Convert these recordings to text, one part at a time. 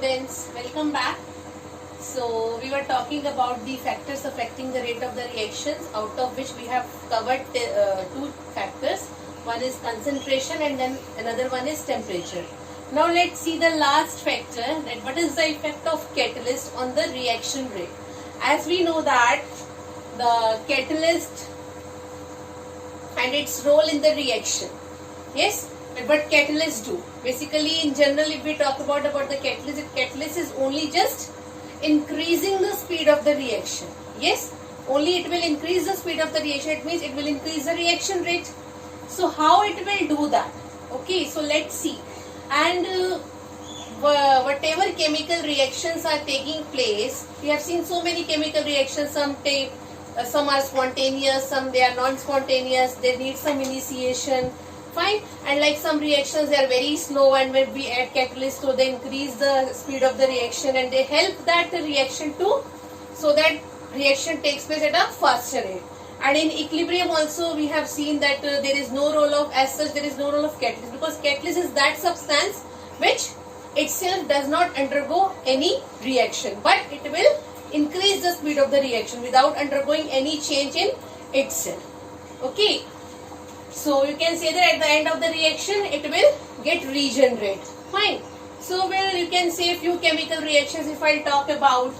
students, welcome back. So we were talking about the factors affecting the rate of the reactions, out of which we have covered two factors. One is concentration and then another one is temperature. Now let's see the last factor, that what is the effect of catalyst on the reaction rate. As we know that the catalyst and its role in the reaction. Yes, but what catalysts do? Basically, in general, if we talk about the catalyst is only just increasing the speed of the reaction. Yes, only it will increase the speed of the reaction. It means it will increase the reaction rate. So how it will do that? Okay, so let's see. And whatever chemical reactions are taking place, we have seen so many chemical reactions. Some are spontaneous, some they are non-spontaneous. They need some initiation. Fine, and like some reactions they are very slow, and when we add catalyst, so they increase the speed of the reaction and they help that reaction to, so that reaction takes place at a faster rate. And in equilibrium also we have seen that there is no role of, as such there is no role of catalyst, because catalyst is that substance which itself does not undergo any reaction, but it will increase the speed of the reaction without undergoing any change in itself. Okay. So you can say that at the end of the reaction it will get regenerate. Fine. So well, you can say a few chemical reactions. If I talk about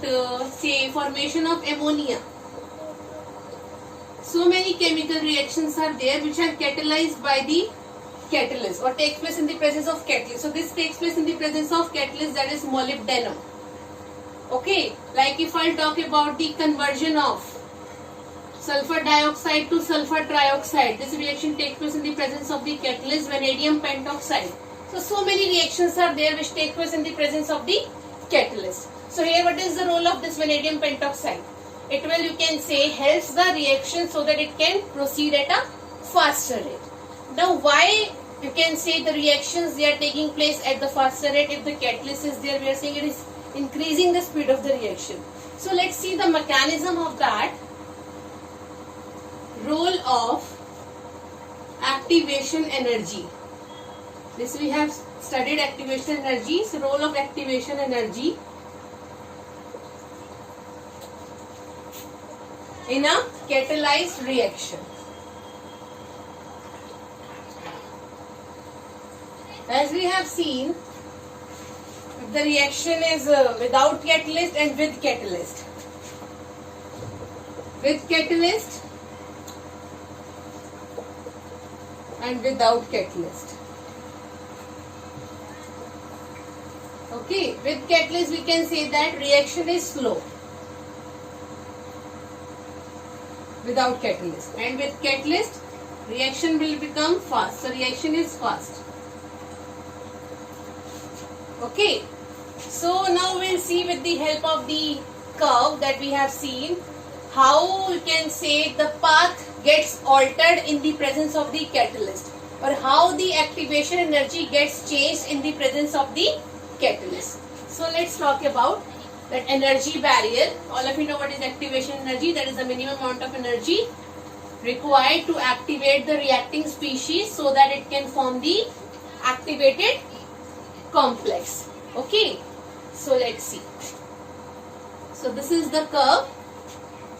say formation of ammonia. So many chemical reactions are there which are catalyzed by the catalyst or takes place in the presence of catalyst. So this takes place in the presence of catalyst, that is molybdenum. Okay. Like if I talk about the conversion of sulfur dioxide to sulfur trioxide, this reaction takes place in the presence of the catalyst, vanadium pentoxide. So many reactions are there which take place in the presence of the catalyst. So here what is the role of this vanadium pentoxide? It will, you can say, helps the reaction so that it can proceed at a faster rate. Now why you can say the reactions they are taking place at the faster rate? If the catalyst is there, we are saying it is increasing the speed of the reaction. So let's see the mechanism of that. Role of activation energy. This we have studied activation energy. So role of activation energy in a catalyzed reaction. As we have seen, if the reaction is without catalyst and with catalyst. With catalyst and without catalyst. Okay, with catalyst we can say that reaction is slow. Without catalyst, and with catalyst reaction will become fast. So reaction is fast. Okay, so now we'll see with the help of the curve that we have seen how you can say the path gets altered in the presence of the catalyst, or how the activation energy gets changed in the presence of the catalyst. So let's talk about that energy barrier. All of you know what is activation energy. That is the minimum amount of energy required to activate the reacting species so that it can form the activated complex. Okay, so let's see. So this is the curve.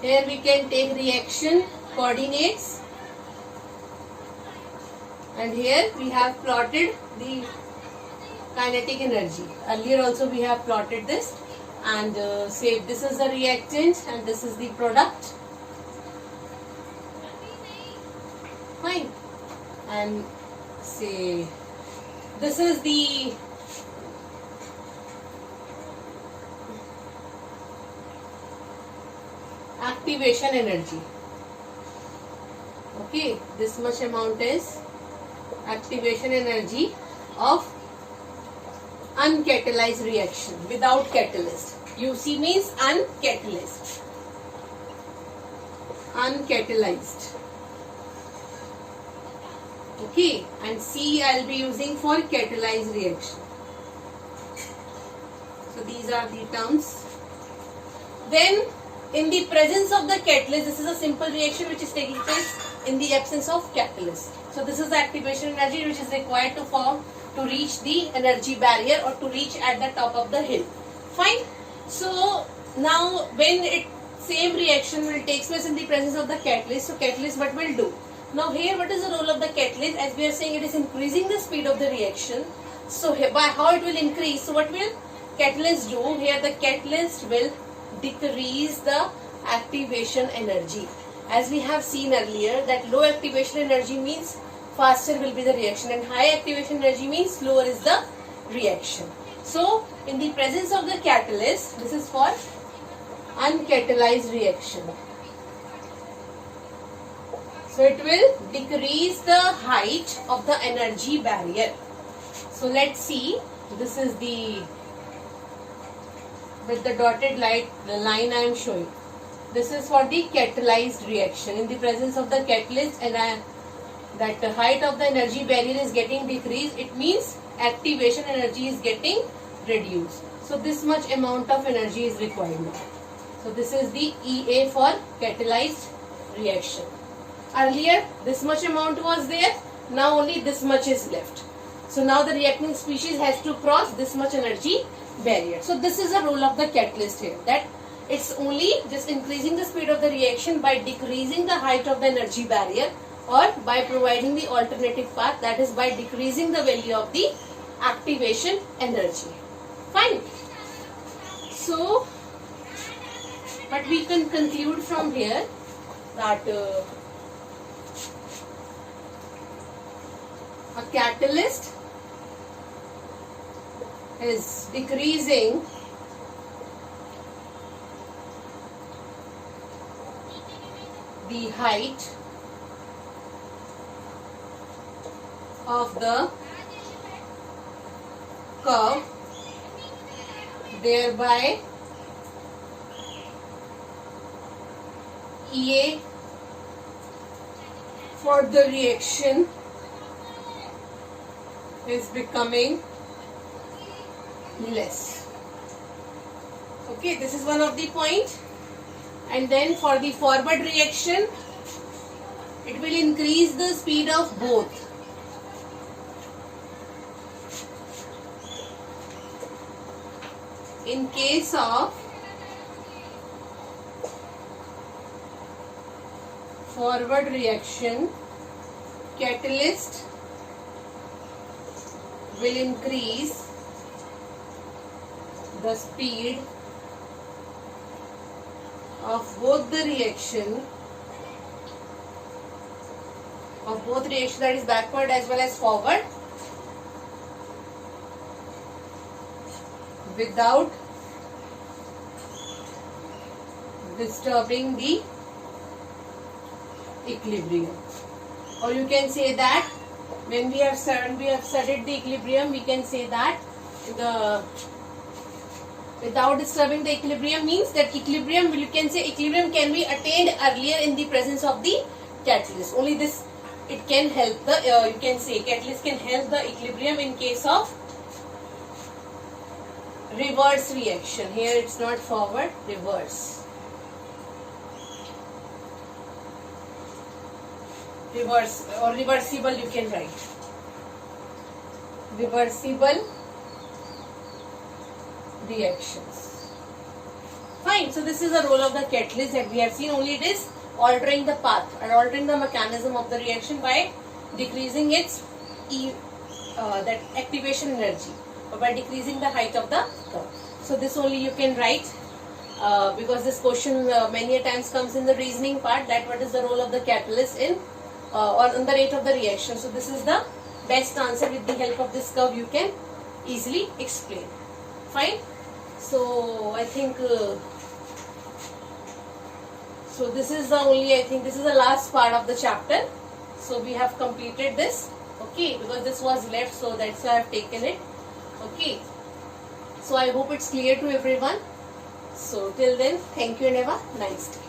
Here we can take reaction coordinates, and here we have plotted the kinetic energy. Earlier also we have plotted this, and say this is the reactant and this is the product. Fine. And say this is the activation energy. Okay, this much amount is activation energy of uncatalyzed reaction without catalyst. UC means uncatalyzed. Uncatalyzed. Okay, and C I will be using for catalyzed reaction. So these are the terms. Then in the presence of the catalyst, this is a simple reaction which is taking place in the absence of catalyst. So this is the activation energy which is required to form to reach the energy barrier or to reach at the top of the hill. Fine. So now when it same reaction will take place in the presence of the catalyst, so catalyst what will do? Now here what is the role of the catalyst? As we are saying, it is increasing the speed of the reaction. So by how it will increase? So what will catalyst do? Here the catalyst will decrease the activation energy. As we have seen earlier that low activation energy means faster will be the reaction and high activation energy means slower is the reaction. So in the presence of the catalyst, this is for uncatalyzed reaction. So it will decrease the height of the energy barrier. So let's see, this is the, with the dotted line I am showing. This is for the catalyzed reaction. In the presence of the catalyst and that the height of the energy barrier is getting decreased, it means activation energy is getting reduced. So this much amount of energy is required now. So this is the EA for catalyzed reaction. Earlier this much amount was there, now only this much is left. So now the reacting species has to cross this much energy barrier. So this is the role of the catalyst here, that it's only just increasing the speed of the reaction by decreasing the height of the energy barrier or by providing the alternative path, that is by decreasing the value of the activation energy. Fine. So, but we can conclude from here that a catalyst is decreasing the height of the curve, thereby EA for the reaction is becoming less. Okay, this is one of the point. And then for the forward reaction, it will increase the speed of both. In case of forward reaction, catalyst will increase the speed of both the reaction, that is backward as well as forward, without disturbing the equilibrium. Or you can say that when we have studied the equilibrium, we can say that without disturbing the equilibrium means that equilibrium, you can say equilibrium can be attained earlier in the presence of the catalyst. Only this, it can help the, you can say catalyst can help the equilibrium in case of reverse reaction. Here it's not forward, reverse. Reverse or reversible you can write. Reversible reactions. Fine. So this is the role of the catalyst that we have seen. Only it is altering the path and altering the mechanism of the reaction by decreasing its that activation energy, or by decreasing the height of the curve. So this only you can write because this question many a times comes in the reasoning part, that what is the role of the catalyst in or on the rate of the reaction. So this is the best answer. With the help of this curve you can easily explain. Fine. So I think so this is the only, I think this is the last part of the chapter. So we have completed this. Okay, because this was left, so that's why I have taken it. Okay. So I hope it's clear to everyone. So till then, thank you and have a nice day.